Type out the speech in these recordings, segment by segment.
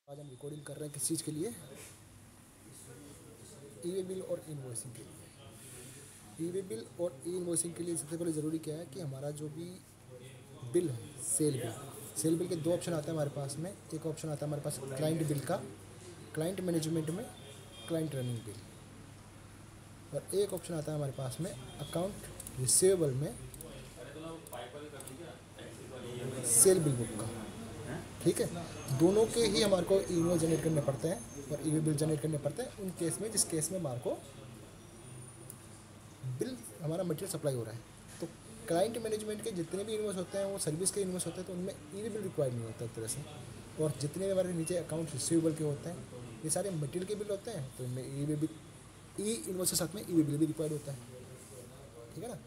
आज हम रिकॉर्डिंग कर रहे हैं किस चीज़ के लिए? ई वे बिल और इनवॉइसिंग के लिए। ई वे बिल और ई इनवॉइसिंग के लिए सबसे पहले ज़रूरी क्या है कि हमारा जो भी बिल है, सेल बिल के दो ऑप्शन आते हैं हमारे पास में। एक ऑप्शन आता है हमारे पास क्लाइंट बिल का, क्लाइंट मैनेजमेंट में क्लाइंट रनिंग बिल, और एक ऑप्शन आता है हमारे पास में अकाउंट रिसीवेबल में सेल बिल बुक का। ठीक है, दोनों के ही हमारे को ई इनवॉइस जनरेट करने पड़ते हैं और ई वे बिल जनरेट करने पड़ते हैं उन केस में जिस केस में हमारे को बिल हमारा मटेरियल सप्लाई हो रहा है। तो क्लाइंट मैनेजमेंट के जितने भी इनवॉइस होते हैं वो सर्विस के इनवॉइस होते हैं, तो उनमें ई वे बिल रिक्वायर्ड नहीं होता एक तरह से। और जितने भी हमारे नीचे अकाउंट रिसीवेबल के होते हैं ये सारे मटेरियल के बिल होते हैं, तो इनमें ई वे बिल, ई इनवॉइस के साथ में ई वे बिल भी रिक्वायर्ड होता है। ठीक है ना।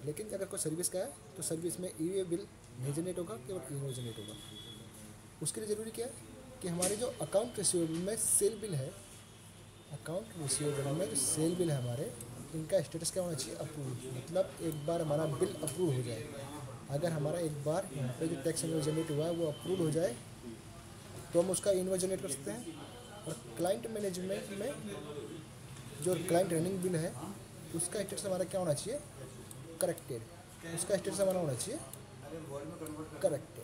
लेकिन अगर कोई सर्विस का है तो सर्विस में ई वे बिल नहीं जनरेट होगा, केवल ई इनवॉइस जनरेट होगा। उसके लिए ज़रूरी क्या है कि हमारे जो अकाउंट रिसीवेबल में सेल बिल है, अकाउंट रिसीवेबल में जो सेल बिल है हमारे, इनका स्टेटस क्या होना चाहिए? अप्रूव। मतलब एक बार हमारा बिल अप्रूव हो जाए, अगर हमारा एक बार यहाँ पे जो टैक्स इनवॉइस जनरेट हुआ है वो अप्रूव हो जाए तो हम उसका इनवॉइस जनरेट कर सकते हैं। और क्लाइंट मैनेजमेंट में जो क्लाइंट रनिंग बिल है उसका स्टेटस हमारा क्या होना चाहिए? करेक्टेड। उसका स्टेटस हमारा होना चाहिए करेक्टेड।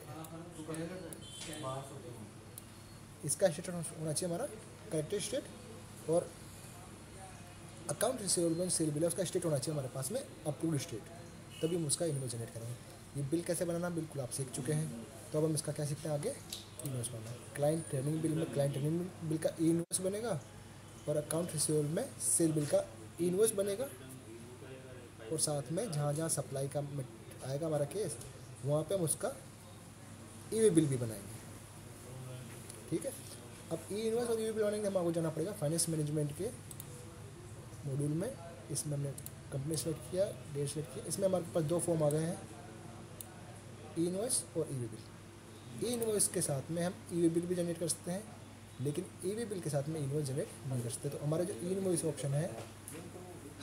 इसका स्टेटस होना चाहिए हमारा करेक्टेड स्टेट। और अकाउंट रिसीवेबल में सेल बिल है उसका स्टेट होना चाहिए हमारे पास में अप्रूव्ड स्टेट, तभी हम उसका इनवॉइस जनरेट करेंगे। ये बिल कैसे बनाना बिल्कुल आप सीख चुके हैं, तो अब हम इसका क्या सीखते हैं आगे? इनवॉइस बनाना। क्लाइंट रनिंग बिल में क्लाइंट रनिंग बिल का ई इनवॉइस बनेगा और अकाउंट रिसीवेबल में सेल बिल का ई इनवॉइस बनेगा। और साथ में जहाँ जहाँ सप्लाई का आएगा हमारा केस, वहाँ पे हम उसका ई वे बिल भी बनाएंगे। ठीक है। अब ई इनवॉइस और ई वे बिल बनाएंगे, हमारे को जाना पड़ेगा फाइनेंस मैनेजमेंट के मॉड्यूल में। इसमें हमने कंपनी सेलेक्ट किया, डेट सेलेक्ट किया। इसमें हमारे पास दो फॉर्म आ गए हैं, ई इनवॉइस और ई वे बिल। ई इनवॉइस के साथ में हम ई वे बिल भी जनरेट कर सकते हैं, लेकिन ई वे बिल के साथ में इनवॉइस जनरेट नहीं कर सकते। तो हमारा जो ई इनवॉइस ऑप्शन है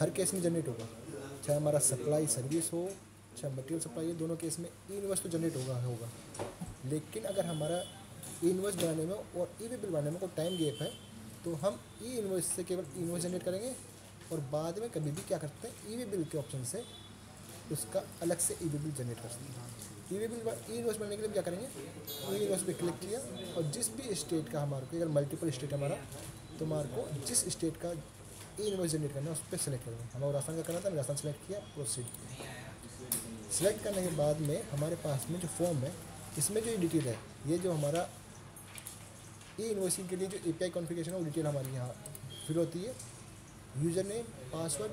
हर केस में जनरेट होगा, चाहे हमारा सप्लाई सर्विस हो चाहे मटेरियल सप्लाई हो, दोनों केस में ई इनवॉइस तो जनरेट होगा। लेकिन अगर हमारा ई इनवॉइस बनाने में और ई वे बिल बनाने में कोई टाइम गैप है तो हम ई इनवॉइस से केवल ई इनवॉइस जनरेट करेंगे और बाद में कभी भी क्या करते हैं ई वे बिल के ऑप्शन से उसका अलग से ई वे बिल जनरेट कर सकते हैं। ई वे बिल ई इनवॉइस बनाने के लिए क्या करेंगे? ई इनवॉइस पे क्लिक किया और जिस भी स्टेट का हमारे को, अगर मल्टीपल स्टेट हमारा, तो हमारे को जिस स्टेट का ई इनवॉइस जनरेट करना है उस पर सेलेक्ट करेंगे। हमें राजस्थान का करना था, राजस्थान सेलेक्ट किया, प्रोसीड किया। सेलेक्ट करने के बाद में हमारे पास में जो फॉर्म है इसमें जो डिटेल है, ये जो हमारा ई इनवॉइसिंग के लिए जो API कॉन्फ़िगरेशन है वो डिटेल हमारी यहाँ फिल होती है। User name, password,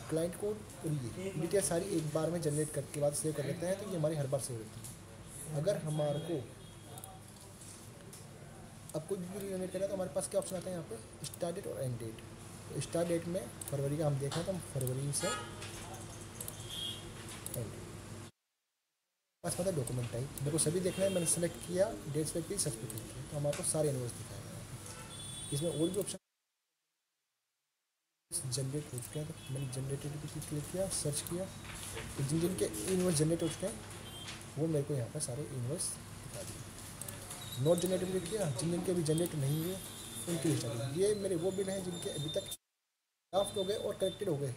client code, और ये डिटेल सारी एक बार में जनरेट करके बाद सेव कर लेते हैं, तो ये हमारी हर बार सेव होती है। अगर हमारे को अब कुछ भी जनरेट करना है तो हमारे पास क्या ऑप्शन आता है यहाँ पे? स्टार्ट डेट और एंड डेट। तो स्टार्ट डेट में फरवरी का हम देखें तो हम फरवरी से एंड पास पता डॉक्यूमेंट टाइप मेरे को सभी देखना है। मैंने सेलेक्ट किया, डेट सेलेक्ट की, सर्च पे क्लिक किया, तो हमारे को सारे इनवॉइस दिखाएगा। इसमें और भी ऑप्शन जनरेट हो चुके हैं, तो मैंने जनरेटेड पे क्लिक किया, सर्च किया, तो जिन जिन के इनवॉइस जनरेट हो चुके हैं वो मेरे को यहाँ पर सारे इनवॉइस दिखा दिए। नोट जनरेट भी किया, जिन जिन के अभी जनरेट नहीं हुए उनकी लिस्ट आ गई। ये मेरे वो बिल हैं जिनके अभी तक ड्राफ्ट हो गए और करेक्टेड हो गए,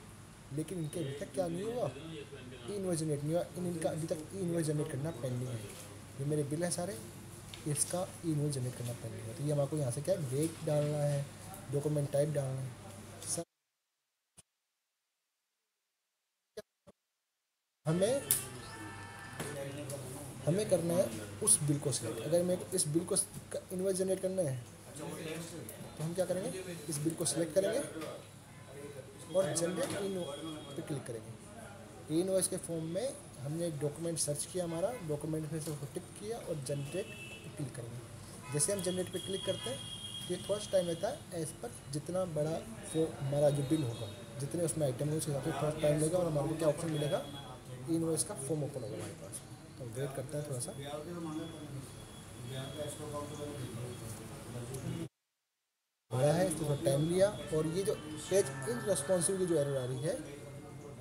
लेकिन इनके अभी तक क्या नहीं हुआ? ई इनवॉइस जनरेट नहीं हुआ। इनका अभी तक ई इनवॉइस जनरेट करना पेंडिंग है। ये मेरे बिल हैं सारे, इसका ई इनवॉइस जनरेट करना पेंडिंग है। तो ये हमारे को यहाँ से क्या है? डेट डालना है, डॉक्यूमेंट टाइप डालना है, सब हमें हमें करना है उस बिल को सिलेक्ट। अगर मेरे को इस बिल को इनवॉइस जनरेट करना है तो हम क्या करेंगे? इस बिल को सिलेक्ट करेंगे और जनरेट इन पे क्लिक करेंगे। ई इनवॉइस के फॉर्म में हमने डॉक्यूमेंट सर्च किया, हमारा डॉक्यूमेंट में से उसको टिक किया और जनरेट पे क्लिक करेंगे। जैसे हम जनरेट पे क्लिक करते हैं तो ये थोड़ा सा टाइम लेता है, एज़ पर जितना बड़ा हमारा जो बिल होगा, जितने उसमें आइटम होंगे उस हिसाब से थोड़ा टाइम लेगा और हमारे को क्या ऑप्शन मिलेगा? ई इनवॉइस का फॉर्म ओपन होगा हमारे पास। तो वेट करते हैं थोड़ा सा। बड़ा है तो थोड़ा टाइम लिया। और ये जो पेज इन रेस्पॉन्सिव की जो एरर आ रही है,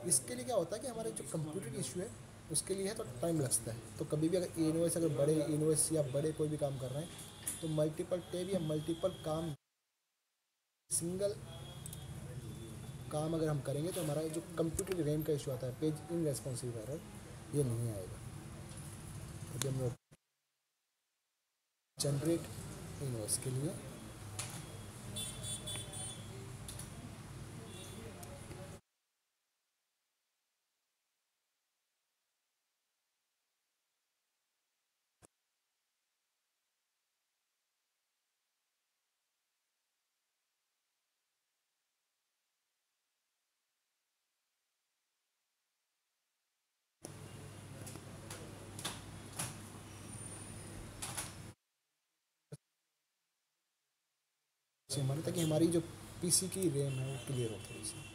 इसके लिए क्या होता है कि हमारे जो कंप्यूटर की इशू है उसके लिए है तो टाइम लगता है। तो कभी भी अगर इनवॉइस, अगर बड़े इनवॉइस या बड़े कोई भी काम कर रहे हैं तो मल्टीपल टैब या मल्टीपल काम, सिंगल काम अगर हम करेंगे तो हमारा जो कंप्यूटर की रैम का इशू आता है, पेज इन रेस्पॉन्सिव एरर, ये नहीं आएगा। अभी हम लोग जनरेट इनवॉइस के लिए से हमारे, ताकि हमारी जो पीसी की रैम है वो क्लियर हो थोड़ी सी।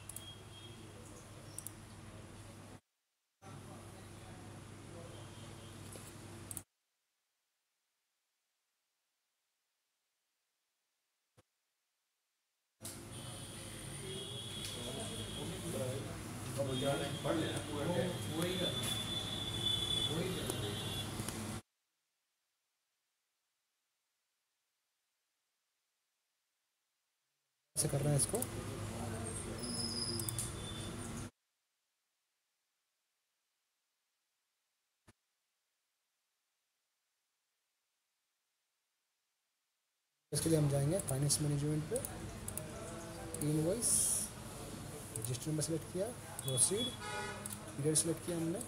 ऐसे कर रहे हैं इसको। इसके लिए हम जाएंगे फाइनेंस मैनेजमेंट पे, इनवॉइस, रजिस्टर नंबर सेलेक्ट किया, प्रोसीड, पीरियड सेलेक्ट किया हमने,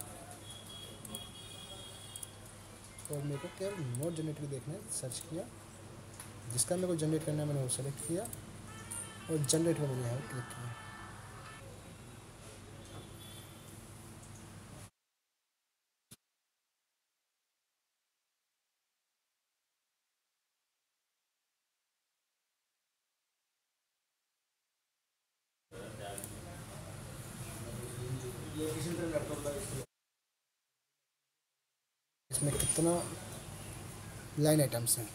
और मेरे को केवल नोट जनरेट भी देखना है, सर्च किया, जिसका मेरे को जनरेट करना है मैंने वो सेलेक्ट किया और जनरेट पर मैंने यहाँ क्लिक किया। इसमें कितना लाइन आइटम्स हैं।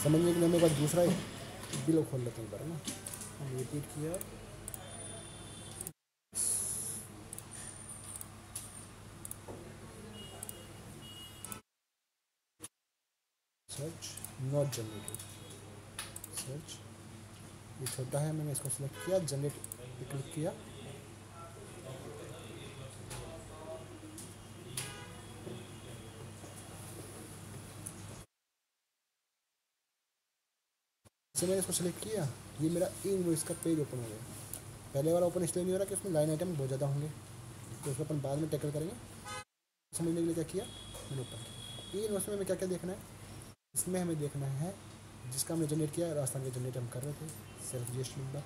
समझने के लिए मेरे पास दूसरा बिल खोल लेते हैं एक बार ना। हम रिपीट किया, सर्च, नॉट जनरेटेड, सर्च, ये छोटा है, मैंने इसको सेलेक्ट किया, जनरेट पे क्लिक किया। से मैंने इसको सेलेक्ट किया, ये मेरा इनवॉइस का पेज ओपन हो गया। पहले वाला ओपन इसलिए नहीं हो रहा कि उसमें लाइन आइटम बहुत ज़्यादा होंगे, तो उसको अपन बाद में टैकल करेंगे। समझने के लिए क्या किया, मैंने ओपन किया। इनवॉइस में हमें क्या क्या देखना है, इसमें हमें देखना है जिसका हमने जनरेट किया, राजस्थान का जनरेट हम कर रहे थे, सेल्फ रजिस्टर नंबर।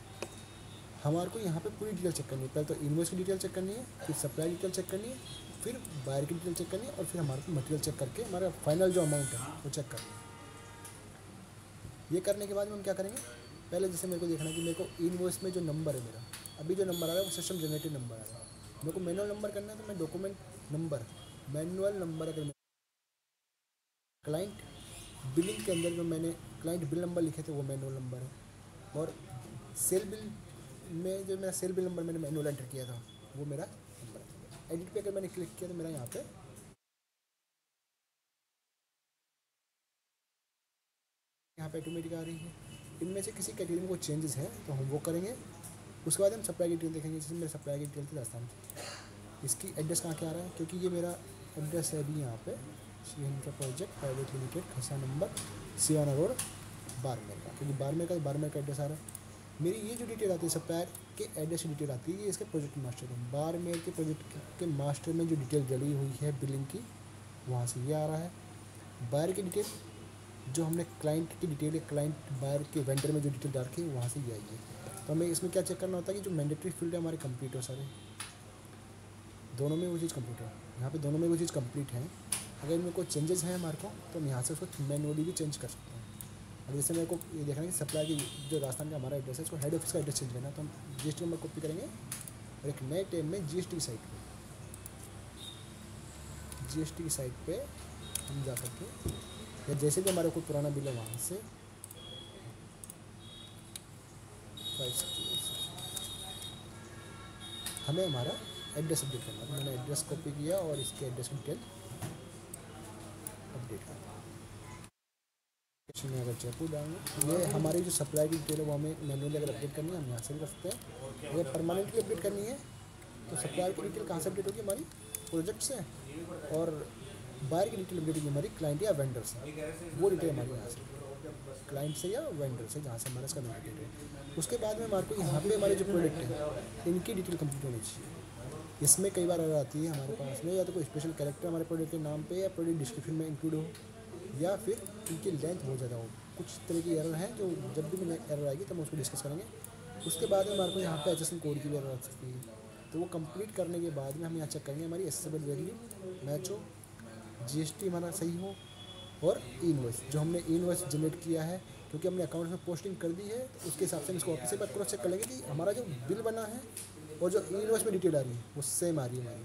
हमारे को यहाँ पे पूरी डिटेल चेक करनी है। पहले तो इनवॉइस की डिटेल चेक करनी है, फिर सप्लाई डिटेल चेक करनी है, फिर बायर की डिटेल चेक करनी है, और फिर हमारे को मटेरियल चेक करके हमारा फाइनल जो अमाउंट है वो चेक करना है। ये करने के बाद में हम क्या करेंगे, पहले जैसे मेरे को देखना है कि मेरे को इनवॉइस में जो नंबर है मेरा, अभी जो नंबर आ रहा है वो सिस्टम जनरेटेड नंबर आ रहा है। मेरे को मैनुअल नंबर करना है तो मैं डॉक्यूमेंट नंबर, मैनुअल नंबर, अगर क्लाइंट बिलिंग के अंदर जो मैंने क्लाइंट बिल नंबर लिखे थे वो मैनुअल नंबर है, और सेल बिल में जो मेरा सेल बिल नंबर मैंने मैनुअल एंटर किया था वो मेरा नंबर है। एडिट पे अगर मैंने क्लिक किया तो मेरा यहाँ पे ऑटोमेटिक आ रही है। इनमें से किसी कैटेगरी में कोई चेंजेस है तो हम वो करेंगे। उसके बाद हम सप्लाई की डिटेल देखेंगे। जैसे मेरे सप्लाई की डिटेल थी राजस्थान की, इसकी एड्रेस कहाँ के आ रहा है, क्योंकि ये मेरा एड्रेस है अभी यहाँ पे श्री का प्रोजेक्ट प्राइवेट लिमिटेड, खसा नंबर, सियाना रोड, बारमेर का, क्योंकि बारमेर का एड्रेस आ रहा है। मेरी ये जो डिटेल आती है सप्लायर के एड्रेस की डिटेल आती है, ये इसके प्रोजेक्ट मास्टर में, बारमेर के प्रोजेक्ट के मास्टर में जो डिटेल डली हुई है बिलिंग की, वहाँ से ये आ रहा है। बायर की डिटेल जो हमने क्लाइंट की डिटेल है, क्लाइंट बायर के वेंडर में जो डिटेल डाल के वहाँ से ये आई है। तो हमें इसमें क्या चेक करना होता है कि जो मैंडेटरी फील्ड है हमारे कंप्लीट हो सारे। दोनों में वो चीज़ कंप्लीट है, यहाँ पे दोनों में वो चीज़ कंप्लीट है। अगर इनमें कोई चेंजेस हैं हमारे को तो हम यहाँ से उसको मैनुअली भी चेंज कर सकते हैं। अब जैसे मेरे को ये देखना है कि सप्लाई की जो राजस्थान का हमारा एड्रेस है उसको हेड ऑफिस का एड्रेस चेंज करना है, तो हम GST नंबर कॉपी करेंगे और एक नए टैब में GST की साइट पे हम जा करके या जैसे भी हमारा कोई पुराना बिल है वहाँ से हमें हमारा एड्रेस अपडेट करना है। मैंने एड्रेस कॉपी किया और इसके एड्रेस की डिटेल अपडेट कर में अगर जयपुर डालेंगे, ये हमारी जो सप्लाई की डिटेल है वो हमें मैनुअली अगर अपडेट करनी है हम यहाँ से भी कर सकते हैं। अगर परमानेंटली अपडेट करनी है तो सप्लाई की डिटेल कहाँ से अपडेट होगी, हमारी प्रोजेक्ट से, और बाहर की डिटेल अपडेट होगी हमारी क्लाइंट या वेंडर से। वो डिटेल हमारी यहाँ से क्लाइंट से या वेंडर से जहाँ से हमारा इसका डिटेल है। उसके बाद में हमारे को यहाँ पे हमारे जो प्रोडक्ट है इनकी डिटेल कंप्लीट होनी चाहिए। इसमें कई बार आ आती है हमारे पास में या तो कोई स्पेशल कैरेक्टर हमारे प्रोडक्ट के नाम पे या प्रोडक्ट डिस्क्रिप्शन में इंक्लूड हो, या फिर इनकी लेंथ बहुत ज़्यादा हो। कुछ तरह की एरर है जो जब भी मुझे एरर आएगी तब हम उसको डिस्कस करेंगे। उसके बाद में हमारे को यहाँ पे एचएसएन कोड की भी एरर आ सकती है, तो वो कंप्लीट करने के बाद में हम यहाँ चेक करेंगे हमारी एसेसेबल वैल्यू मैच हो, GST हमारा सही हो, और इनवॉइस जो हमने इनवॉइस जनरेट किया है क्योंकि हमने अकाउंट में पोस्टिंग कर दी है, तो उसके हिसाब से हम इसको वापस एक बार क्रॉस चेक कर लेंगे कि हमारा जो बिल बना है और जो इनवॉइस में डिटेल आ रही है वो सेम आ रही है हमारी।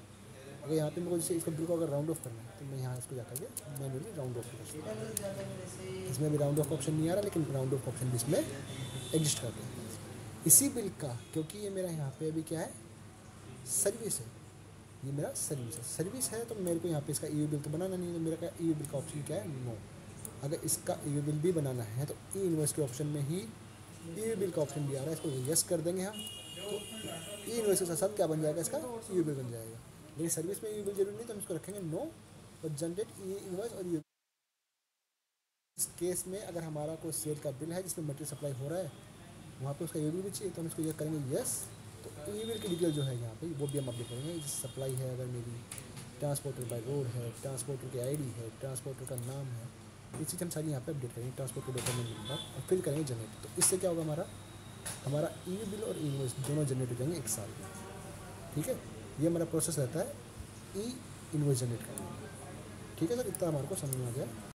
अगर यहाँ पे मेरे को जैसे इसका बिल को अगर राउंड ऑफ करना है तो मैं यहाँ इसको जाकर के मैनुअली राउंड ऑफ कर सकता हूँ। इसमें भी राउंड ऑफ ऑप्शन नहीं आ रहा, लेकिन राउंड ऑफ ऑप्शन भी इसमें एग्जिस्ट करते हैं इसी बिल का, क्योंकि ये मेरा यहाँ पे अभी क्या है, सर्विस है, ये मेरा सर्विस है। तो मेरे को यहाँ पे इसका EU बिल तो बनाना नहीं है, तो मेरा क्या EU बिल का ऑप्शन क्या है, नो। अगर इसका EU बिल भी बनाना है तो ई इनवॉइस के ऑप्शन में ही EU बिल का ऑप्शन भी आ रहा है, इसको यस कर देंगे हम, तो ई इनवॉइस के साथ क्या बन जाएगा, इसका EU बिल बन जाएगा। लेकिन सर्विस में EU बिल जरूरी नहीं, तो हम इसको रखेंगे नो और जनरेट ई इनवॉइस और EU। इस केस में अगर हमारा कोई सेल का बिल है जिसमें मटेरियल सप्लाई हो रहा है वहाँ पे उसका EU बिल भी चाहिए, तो हम इसको ये करेंगे यस। तो ई बिल की डिटेल जो है यहाँ पे वो भी हम अपडेट करेंगे। जैसे सप्लाई है, अगर मेरी ट्रांसपोर्टर बाय रोड है, ट्रांसपोर्टर की ID है, ट्रांसपोर्टर का नाम है, ये चीज़ हम सारी यहाँ पे अपडेट करेंगे ट्रांसपोर्टर डॉक्यूमेंट नंबर और फिर करेंगे जनरेट। तो इससे क्या होगा, हमारा EU बिल और इनवॉइस दोनों जनरेट हो जाएंगे एक साल में। ठीक है, ये हमारा प्रोसेस रहता है ई इनवॉइस जनरेट करने में। ठीक है सर, इतना हमारे को समझ में आ गया।